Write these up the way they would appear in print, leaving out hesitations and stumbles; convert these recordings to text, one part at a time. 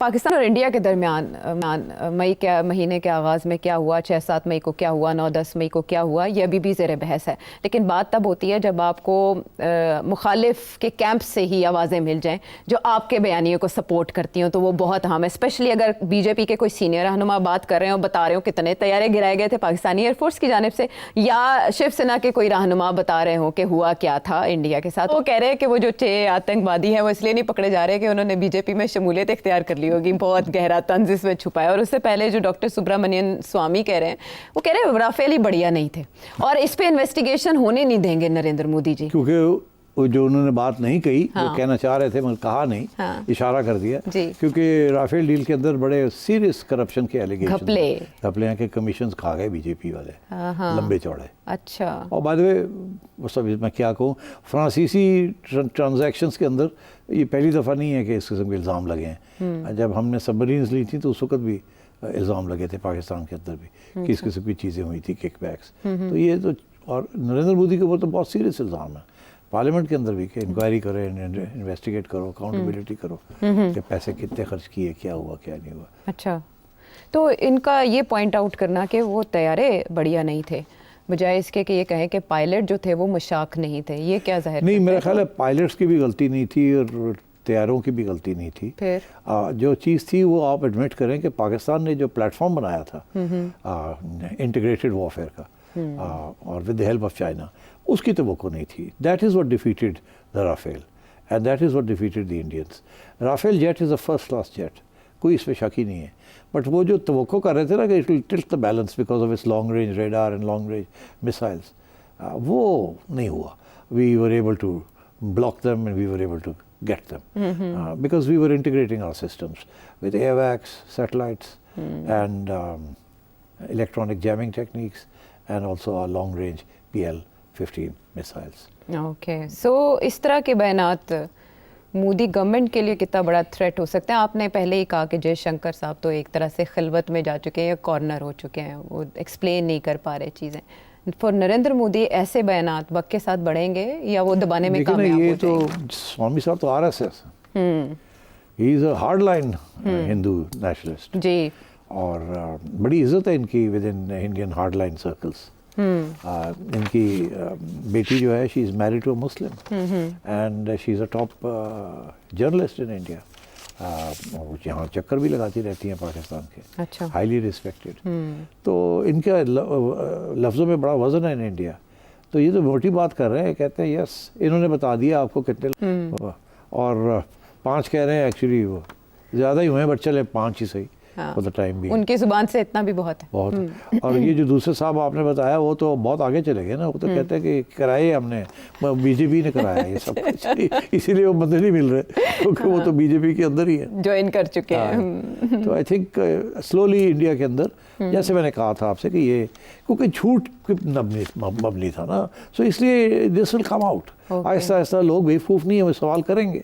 पाकिस्तान और इंडिया के दरमियान मई के महीने के आगाज़ में क्या हुआ, 6-7 मई को क्या हुआ, 9-10 मई को क्या हुआ, यह अभी भी ज़ेर बहस है। लेकिन बात तब होती है जब आपको मुखालिफ के कैंप से ही आवाज़ें मिल जाएं जो आपके बयानियों को सपोर्ट करती हों, तो वो बहुत अहम है। स्पेशली अगर बीजेपी के कोई सीनियर रहनुमा बात कर रहे हो, बता रहे हो कितने तैयारे गिराए गए थे पाकिस्तानी एयरफोर्स की जानिब से, या शिवसेना के कोई रहनुमा बता रहे हो कि हुआ क्या था इंडिया के साथ, वो कह रहे हैं कि वो जो 6 आतंकवादी हैं वो इसलिए नहीं पकड़े जा रहे कि उन्होंने बीजेपी में शमूलियत इख्तियार कर ली होगी, बहुत गहरा तंज इसमें छुपा है। और उससे पहले जो डॉक्टर सुब्रमण्यन स्वामी कह रहे हैं, वो कह रहे हैं राफेल ही बढ़िया नहीं थे और इस पे इन्वेस्टिगेशन होने नहीं देंगे नरेंद्र मोदी जी, क्योंकि वो जो उन्होंने बात नहीं कही, हाँ, वो कहना चाह रहे थे मगर कहा नहीं, हाँ, इशारा कर दिया, क्योंकि राफेल डील के अंदर बड़े सीरियस करप्शन के एलिगेशन घपले हैं कि कमीशन खा गए बीजेपी वाले, हाँ, लंबे चौड़े। अच्छा। और बाद में वो सब मैं क्या कहूँ, फ्रांसीसी ट्रांजैक्शंस के अंदर ये पहली दफ़ा नहीं है कि इस किस्म के इल्ज़ाम लगे हैं। जब हमने सबमरीन्स ली थी तो उस वक्त भी इल्ज़ाम लगे थे पाकिस्तान के अंदर भी कि इस किस्म की चीज़ें हुई थी, किकबैक्स। तो ये तो, और नरेंद्र मोदी के ऊपर तो बहुत सीरियस इल्ज़ाम है पार्लियामेंट के अंदर भी कि इंक्वायरी करो, इन्वेस्टिगेट करो, अकाउंटेबिलिटी करो कि पैसे कितने खर्च किए, क्या हुआ क्या नहीं हुआ। अच्छा, तो इनका ये पॉइंट आउट करना कि वो तैयारे बढ़िया नहीं थे, बजाय इसके कि ये कहें कि पायलट जो थे वो मुशाक नहीं थे, ये क्या जाहिर नहीं, मेरा ख्याल है पायलट्स की भी गलती नहीं थी और तैयारों की भी गलती नहीं थी। फिर जो चीज़ थी वो आप एडमिट करें कि पाकिस्तान ने जो प्लेटफॉर्म बनाया था इंटीग्रेटेड वॉरफेयर का, और with the help of China, उसकी तवक्को नहीं थी। That is what defeated the Rafale and that is what defeated the Indians. Rafale jet is a first class jet, कोई इसमें शक ही नहीं है, बट वो जो तवक्को कर रहे थे ना कि it will tilt the balance because of its long range radar and long range missiles, वो नहीं हुआ। We were able to block them and we were able to get them because we were integrating our systems with AWACS, satellites, and electronic jamming techniques, and also our long-range PL-15 missiles. Okay, so इस तरह के बयानात Modi government के लिए कितना बड़ा threat हो सकते हैं? आपने पहले ही कहा कि जयशंकर साहब तो एक तरह से खिलवत में जा चुके हैं या कॉर्नर हो चुके हैं, वो एक्सप्लेन नहीं कर पा रहे चीज़ें। फॉर नरेंद्र मोदी ऐसे बयानात वक्त के साथ बढ़ेंगे या वो दबाने में कामयाब हो जाएंगे? तो स्वामी साहब तो RSS, he is a hard line Hindu nationalist जी, और बड़ी इज्जत है इनकी with in Indian hard line circles. इनकी बेटी जो है, she is married to a Muslim and she is a top journalist in India, यहाँ चक्कर भी लगाती रहती हैं पाकिस्तान के। अच्छा। Highly respected. तो इनका लफ्ज़ों में बड़ा वजन है इन इंडिया। तो ये तो मोटी बात कर रहे हैं, कहते हैं यस इन्होंने बता दिया आपको कितने, और 5 कह रहे हैं, एक्चुअली वो ज़्यादा ही हुए, बट चले 5 ही सही फॉर द टाइम भी। उनकी जुबान से इतना भी बहुत है, बहुत। और ये जो दूसरे साहब आपने बताया वो तो बहुत आगे चले गए ना, वो तो कहते हैं कि कराए हमने, बीजेपी ने कराया ये सब कुछ, इसीलिए वो बंदे नहीं मिल रहे क्योंकि वो तो बीजेपी के अंदर ही है, ज्वाइन कर चुके हैं। तो आई थिंक स्लोली इंडिया के अंदर, जैसे मैंने कहा था आपसे कि ये क्योंकि झूठ मबनी था ना, सो इसलिए this will come out. Aahista Aahista लोग बेवकूफ़ नहीं है, वो सवाल करेंगे।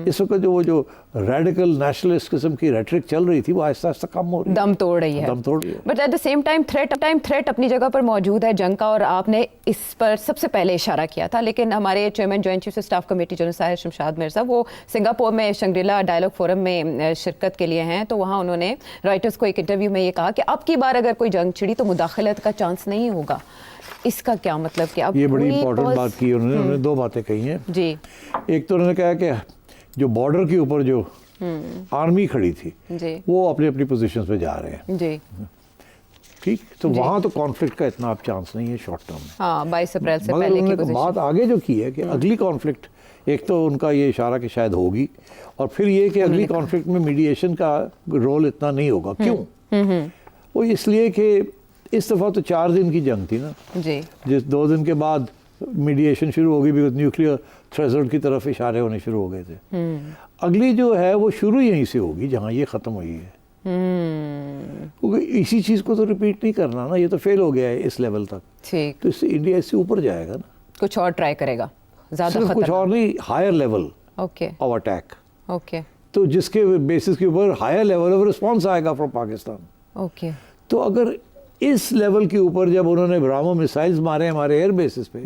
इस वक्त जो रेडिकल नेशनलिस्ट किस्म की रेटरिक चल रही थी वो आहिस्ता आहिस्ता कम हो रही है, दम तोड़ रही है। But at the same time threat अपनी जगह पर मौजूद है जंग का, और आपने इस पर सबसे पहले इशारा किया था। लेकिन हमारे chairman joint chief of staff committee general Sahir Shamshad Mirza, वो सिंगापुर में शंग्रीला डायलॉग फोरम में शिरकत के लिए हैं, तो वहाँ उन्होंने राइटर्स को एक इंटरव्यू में ये कहा कि अब की बार अगर कोई जंग छिड़ी तो मुदाखलत का चांस नहीं होगा। इसका क्या मतलब कि अब ये बड़ी इंपॉर्टेंट बात की उन्होंने 2 बातें कही हैं जी। एक तो उन्होंने कहा कि जो बॉर्डर के ऊपर जो आर्मी खड़ी थी जी, वो अपनी अपनी पोजीशंस पे जा रहे हैं जी, ठीक, तो वहाँ तो कॉन्फ्लिक्ट का इतना अब चांस नहीं है शॉर्ट टर्म में। हाँ, 22 अप्रैल से पहले की पोजीशन। बात आगे जो की है कि अगली कॉन्फ्लिक्ट, एक तो उनका ये इशारा कि शायद होगी, और फिर ये कि अगली कॉन्फ्लिक्ट में मीडिएशन का रोल इतना नहीं होगा। क्यों? वो इसलिए कि इस दफ़ा तो 4 दिन की जंग थी ना जी, जिस 2 दिन के बाद मीडिएशन शुरू होगी, बिकॉज न्यूक्लियर थ्रेशोल्ड की तरफ इशारे होने शुरू हो गए थे। अगली जो है वो शुरू यहीं से होगी जहाँ ये ख़त्म हुई है, क्योंकि इसी चीज़ को तो रिपीट नहीं करना ना, ये तो फेल हो गया है इस लेवल तक। ठीक, तो इससे इंडिया इससे ऊपर जाएगा ना, कुछ और ट्राई करेगा, ज़्यादा कुछ और नहीं, higher level okay of attack, okay, तो जिसके बेसिस के ऊपर हायर लेवल ऑफ रिस्पॉन्स आएगा फ्रॉम पाकिस्तान। ओके, तो अगर इस लेवल के ऊपर जब उन्होंने ब्राह्मो मिसाइल्स मारे हमारे एयर बेसिस पे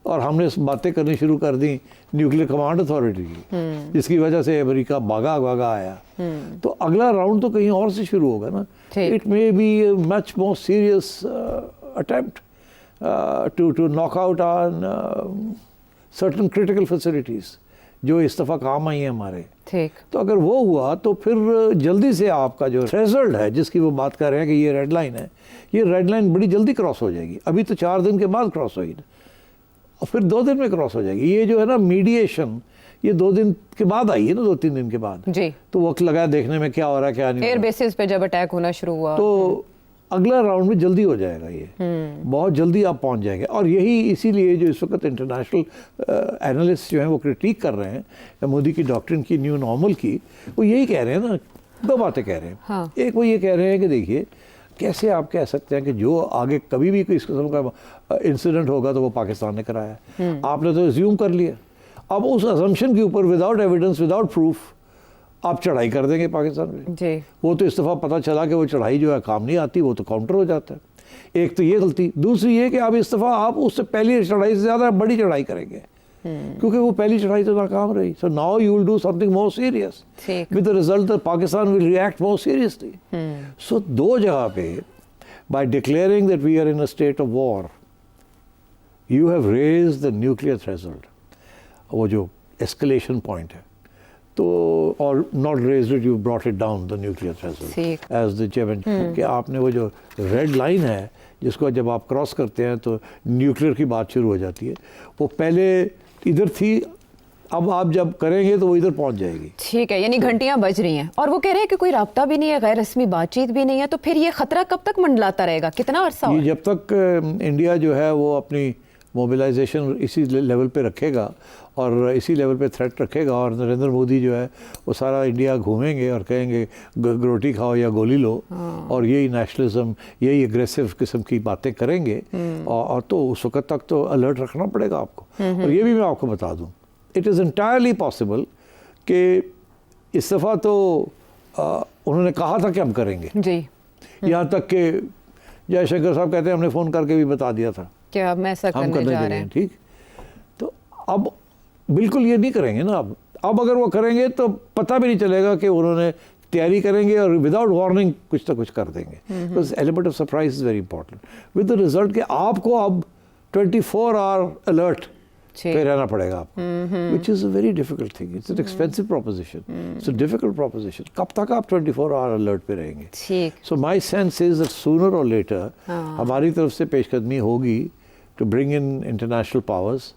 और हमने बातें करनी शुरू कर दी न्यूक्लियर कमांड अथॉरिटी की, जिसकी वजह से अमेरिका भागा भागा आया, तो अगला राउंड तो कहीं और से शुरू होगा ना. It may be much more serious attempt to knock out on certain critical facilities जो इस दफ़ा काम आई हैं हमारे. ठीक. तो अगर वो हुआ तो फिर जल्दी से आपका जो थ्रेशोल्ड है जिसकी वो बात कर रहे हैं कि ये रेड लाइन है, ये रेड लाइन बड़ी जल्दी क्रॉस हो जाएगी. अभी तो 4 दिन के बाद क्रॉस होगी और फिर 2 दिन में क्रॉस हो जाएगी. ये जो है ना मीडिएशन, ये 2 दिन के बाद आई है ना, 2-3 दिन के बाद जी. तो वक्त लगा देखने में क्या हो रहा है क्या नहीं. एयर बेसिस पे जब अटैक होना शुरू हुआ तो अगला राउंड में जल्दी हो जाएगा. ये बहुत जल्दी आप पहुंच जाएंगे. और यही इसीलिए जो इस वक्त इंटरनेशनल एनालिस्ट जो हैं वो क्रिटिक कर रहे हैं मोदी की डॉक्ट्रिन की, न्यू नॉर्मल की, वो यही कह रहे हैं ना, 2 बातें कह रहे हैं. हाँ. एक वो ये कह रहे हैं कि देखिए कैसे आप कह सकते हैं कि जो आगे कभी भी कोई इस किस्म का इंसिडेंट होगा तो वो पाकिस्तान ने कराया है. आपने तो एज्यूम कर लिया. अब उस असम्पशन के ऊपर विदाउट एविडेंस, विदाउट प्रूफ आप चढ़ाई कर देंगे पाकिस्तान में जी. वो तो इस दफ़ा पता चला कि वो चढ़ाई जो है काम नहीं आती, वो तो काउंटर हो जाता है. एक तो ये गलती. दूसरी ये कि आप इस दफ़ा आप उससे पहली चढ़ाई से ज़्यादा बड़ी चढ़ाई करेंगे क्योंकि वो पहली चढ़ाई तो नाकाम रही. So now you will do something more serious with the result that Pakistan will react more seriously. So 2 जगह पे by declaring that we are in a state of war you have raised the nuclear threshold, वो जो escalation point है. तो और not raised it, you brought it down the nuclear threshold as the chairman. कि आपने वो जो red line है जिसको जब आप क्रॉस करते हैं तो न्यूक्लियर की बात शुरू हो जाती है, वो पहले इधर थी, अब आप जब करेंगे तो वो इधर पहुंच जाएगी. ठीक है, यानी घंटियां बज रही हैं और वो कह रहे हैं कि कोई राब्ता भी नहीं है, गैर रस्मी बातचीत भी नहीं है. तो फिर ये खतरा कब तक मंडलाता रहेगा, कितना अरसा? ये जब तक इंडिया जो है वो अपनी मोबिलाइजेशन इसी लेवल पे रखेगा और इसी लेवल पे थ्रेट रखेगा और नरेंद्र मोदी जो है वो सारा इंडिया घूमेंगे और कहेंगे रोटी खाओ या गोली लो. और यही नेशनलिज्म, यही एग्रेसिव किस्म की बातें करेंगे. और तो उस वक्त तक तो अलर्ट रखना पड़ेगा आपको. और ये भी मैं आपको बता दूं, इट इज़ एंटायरली पॉसिबल कि इस दफ़ा तो उन्होंने कहा था कि हम करेंगे जी. यहाँ तक कि जयशंकर साहब कहते हैं हमने फ़ोन करके भी बता दिया था कि हम ऐसा करने जा रहे हैं. ठीक. तो अब बिल्कुल ये नहीं करेंगे ना. अब अगर वो करेंगे तो पता भी नहीं चलेगा कि उन्होंने तैयारी करेंगे और विदाउट वार्निंग कुछ ना कुछ कर देंगे. तो element of surprise is very important with the result कि आपको अब 24 आवर अलर्ट पे रहना पड़ेगा आपको, which is a very difficult thing. It's an expensive proposition, it's a difficult proposition. कब तक आप 24 आवर अलर्ट पे रहेंगे? So my sense is that sooner और लेटर हमारी तरफ से पेशकदमी होगी to bring in international powers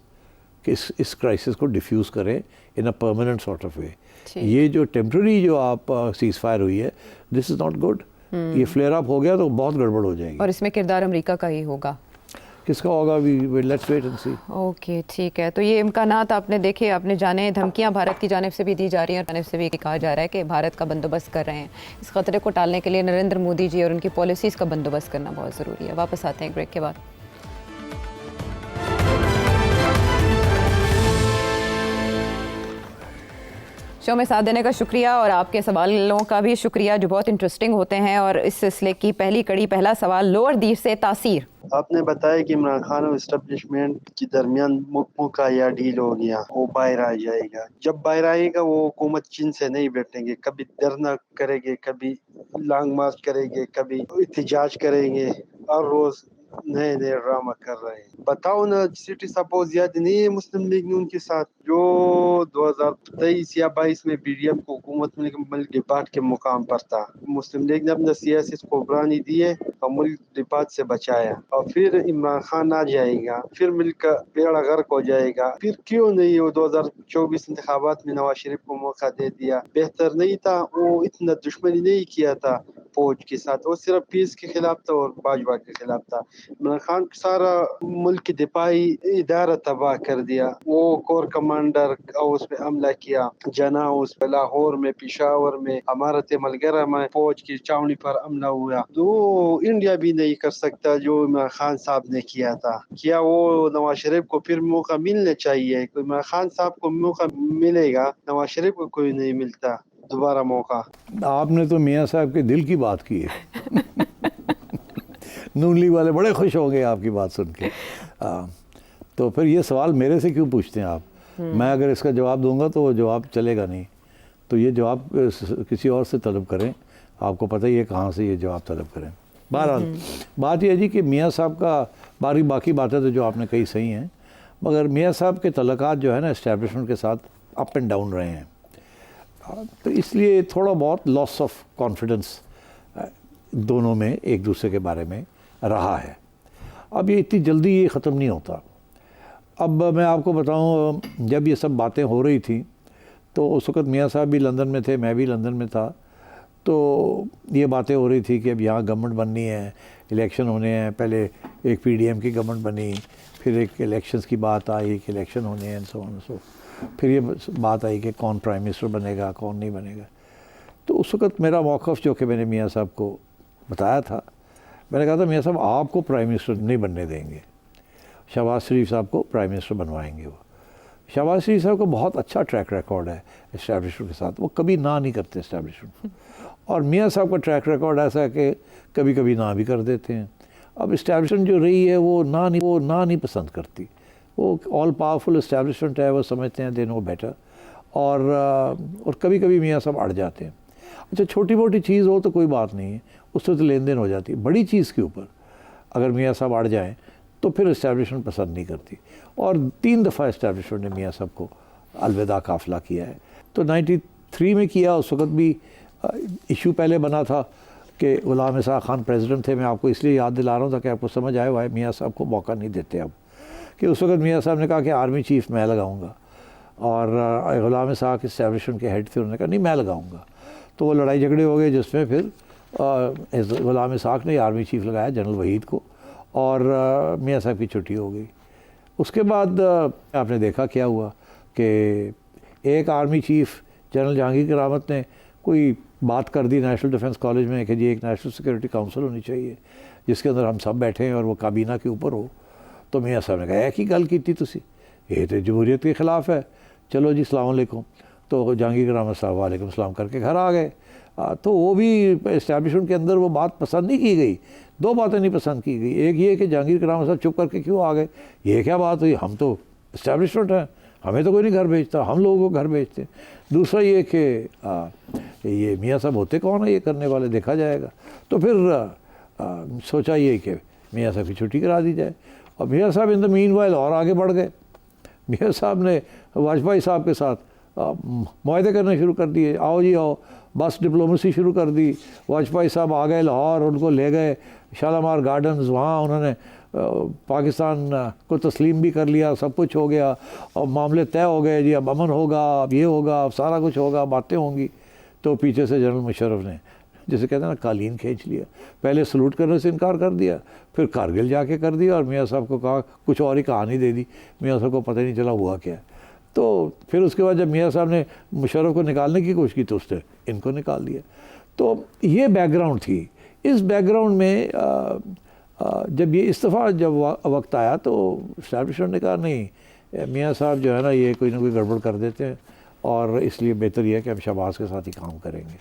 कि इस क्राइसिस को डिफ्यूज़ करें in a permanent sort of way. ये जो टेम्प्रेरी जो आप सीज फायर हुई है, दिस इज़ नॉट गुड. ये फ्लेयर अप हो गया तो बहुत गड़बड़ हो जाएगी. और इसमें किरदार अमेरिका का ही होगा. किसका होगा? Let's wait and see. Okay, ठीक है. तो ये इम्कानात आपने देखे, आपने जाने, धमकियां भारत की जानिब से भी दी जा रही हैं और जानिब से भी कहा जा रहा है कि भारत का बंदोबस्त कर रहे हैं. इस खतरे को टालने के लिए नरेंद्र मोदी जी और उनकी पॉलिसीज़ का बंदोबस्त करना बहुत ज़रूरी है. वापस आते हैं एक ब्रेक के बाद. शो में साथ देने का शुक्रिया और आपके सवालों का भी शुक्रिया जो बहुत इंटरेस्टिंग होते हैं. और इस सिलसिले की पहली कड़ी, पहला सवाल, लोअर दीव से तासीर. आपने बताया कि इमरान खान और इस्टेब्लिशमेंट के दरमियान मौका या डील हो गया, वो बाहर आ जाएगा. जब बाहर आएगा वो हुकूमत चीन से नहीं बैठेंगे, कभी धरना करेंगे, कभी लॉन्ग मार्च करेंगे, कभी एहतजाज करेंगे और रोज नए नए ड्रामा कर रहे हैं. बताओ ना, सिटी सपोज याद नहीं है मुस्लिम लीग ने उनके साथ जो 2023 या 22 में बीडीएम को हुकूमत में डिपार्ट के मुकाम पर था. मुस्लिम लीग ने अपना सियासी कोबरानी दिए और मुल्क डिपार्ट से बचाया. और फिर इमरान खान आ जाएगा, फिर मिलकर बेड़ा गर्क हो जाएगा. फिर क्यों नहीं वो 2024 इंतखाबात में नवाज शरीफ को मौका दे दिया? बेहतर नहीं था? वो इतना दुश्मनी नहीं किया था फौज के साथ, वो सिर्फ पीस के खिलाफ था और बाजवा के खिलाफ था. इमरान खान सारा मुल्क की दिफाई इदारा तबाह कर दिया. वो कोर कमांडर और उस पर हमला किया, जना उस पर लाहौर में, पिशावर में, अमारत मलगरा में फौज की छावनी पर हमला हुआ. तो इंडिया भी नहीं कर सकता जो इमरान खान साहब ने किया था. क्या वो नवाज शरीफ को फिर मौका मिलना चाहिए? इमरान खान साहब को मौका मिलेगा, नवाज शरीफ को कोई नहीं मिलता दोबारा मौका. आपने तो मियाँ साहब के दिल की बात की है. नून लीग वाले बड़े खुश होंगे आपकी बात सुन के। तो फिर ये सवाल मेरे से क्यों पूछते हैं आप? मैं अगर इसका जवाब दूंगा तो वो जवाब चलेगा नहीं, तो ये जवाब किसी और से तलब करें, आपको पता ही है कहाँ से ये जवाब तलब करें। बहरहाल बात यह है जी कि मियाँ साहब का बाकी बातें तो जो आपने कही सही हैं, मगर मियाँ साहब के तल्लुकात जो है ना इस्टेब्लिशमेंट के साथ अप एंड डाउन रहे हैं, तो इसलिए थोड़ा बहुत लॉस ऑफ कॉन्फिडेंस दोनों में एक दूसरे के बारे में रहा है। अब ये इतनी जल्दी ये ख़त्म नहीं होता। अब मैं आपको बताऊं, जब ये सब बातें हो रही थी तो उस वक़्त मियाँ साहब भी लंदन में थे, मैं भी लंदन में था, तो ये बातें हो रही थी कि अब यहाँ गवर्नमेंट बननी है, इलेक्शन होने हैं। पहले एक पीडीएम की गवर्नमेंट बनी, फिर एक इलेक्शंस की बात आई कि इलेक्शन होने हैं, सो फिर ये बात आई कि कौन प्राइम मिनिस्टर बनेगा, कौन नहीं बनेगा। तो उस वक़्त मेरा मौक़िफ़ जो कि मैंने मियाँ साहब को बताया था, मैंने कहा था मियाँ साहब आपको प्राइम मिनिस्टर नहीं बनने देंगे, शहबाज शरीफ साहब को प्राइम मिनिस्टर बनवाएंगे। वो शहबाज शरीफ साहब का बहुत अच्छा ट्रैक रिकॉर्ड है इस्टेब्लिशमेंट के साथ, वो कभी ना नहीं करते इस्टेब्लिशमेंट। और मियाँ साहब का ट्रैक रिकॉर्ड ऐसा है कि कभी कभी ना भी कर देते हैं। अब इस्टेब्लिशमेंट जो रही है वो ना नहीं पसंद करती, वो ऑल पावरफुल इस्टेब्लिशमेंट है, वो समझते हैं दे नो बेटर। और कभी कभी मियाँ साहब अड़ जाते हैं। अच्छा, छोटी मोटी चीज़ हो तो कोई बात नहीं है, उससे तो लेन देन हो जाती है। बड़ी चीज़ के ऊपर अगर मियाँ साहब अड़ जाएँ तो फिर इस्टेब्लिशमेंट पसंद नहीं करती। और 3 दफ़ा इस्टेब्लिशमेंट ने मियाँ साहब को अलविदा काफ़िला किया है। तो 93 में किया, उस वक़्त भी इशू पहले बना था कि ग़ुलाम इसाक़ खान प्रेसिडेंट थे। मैं आपको इसलिए याद दिला रहा हूँ ताकि आपको समझ आए, भाई मियाँ साहब को मौका नहीं देते अब, कि उस वक़्त मियाँ साहब ने कहा कि आर्मी चीफ़ मैं लगाऊँगा, और ग़ुलाम इसाक़ इस्टेब्लिशमेंट के हेड थे, उन्होंने कहा नहीं मैं लगाऊँगा। तो वो लड़ाई झगड़े हो गए, जिसमें फिर ग़ुलाम इसाक़ ने आर्मी चीफ़ लगाया जनरल वहीद को, और मियाँ साहब की छुट्टी हो गई। उसके बाद आपने देखा क्या हुआ कि एक आर्मी चीफ़ जनरल जहांगीर करामत ने कोई बात कर दी नेशनल डिफेंस कॉलेज में कि जी एक नेशनल सिक्योरिटी काउंसिल होनी चाहिए जिसके अंदर हम सब बैठे हैं और वो काबीना के ऊपर हो। तो मियाँ साहब ने कहा एक ही गल की थी तुसी, ये तो जमहूरियत के ख़िलाफ़ है, चलो जी अस्सलाम वालेकुम। तो जहांगीर करामत साहब वालेकुम सलाम करके घर आ गए। तो वो भी इस्टेब्लिशमेंट के अंदर वो बात पसंद नहीं की गई। 2 बातें नहीं पसंद की गई, एक ये कि जहांगीर करामत साहब चुप करके क्यों आ गए, ये क्या बात हुई, हम तो इस्टेब्लिशमेंट हैं, हमें तो कोई नहीं घर भेजता, हम लोगों को घर भेजते हैं। दूसरा ये कि ये मियाँ साहब होते कौन है ये करने वाले, देखा जाएगा। तो फिर सोचा ये कि मियाँ साहब की छुट्टी करा दी जाए। और मियाँ साहब इन द मीनवाइल और आगे बढ़ गए। मियाँ साहब ने वाजपेयी साहब के साथ मुआहदे करने शुरू कर दिए, आओ जी आओ, बस डिप्लोमेसी शुरू कर दी। वाजपेयी साहब आ गए लाहौर, उनको ले गए शालामार गार्डन्स, वहाँ उन्होंने पाकिस्तान को तस्लीम भी कर लिया, सब कुछ हो गया और मामले तय हो गए जी, अब अमन होगा, अब ये होगा, अब सारा कुछ होगा, बातें होंगी। तो पीछे से जनरल मुशर्रफ ने, जिसे कहते हैं ना, कालीन खींच लिया। पहले सलूट करने से इनकार कर दिया, फिर कारगिल जाके कर दिया, और मियाँ साहब को कहा कुछ और ही कहानी दे दी, मियाँ साहब को पता ही नहीं चला हुआ क्या। तो फिर उसके बाद जब मियाँ साहब ने मुशर्रफ को निकालने की कोशिश की तो उसने इनको निकाल दिया। तो ये बैकग्राउंड थी। इस बैकग्राउंड में जब ये इस्तीफ़ा जब वक्त आया तो इस्टेब्लिशमेंट ने कहा नहीं, मियाँ साहब जो है ना ये कोई ना कोई गड़बड़ कर देते हैं, और इसलिए बेहतर यह है कि हम शहबाज के साथ ही काम करेंगे।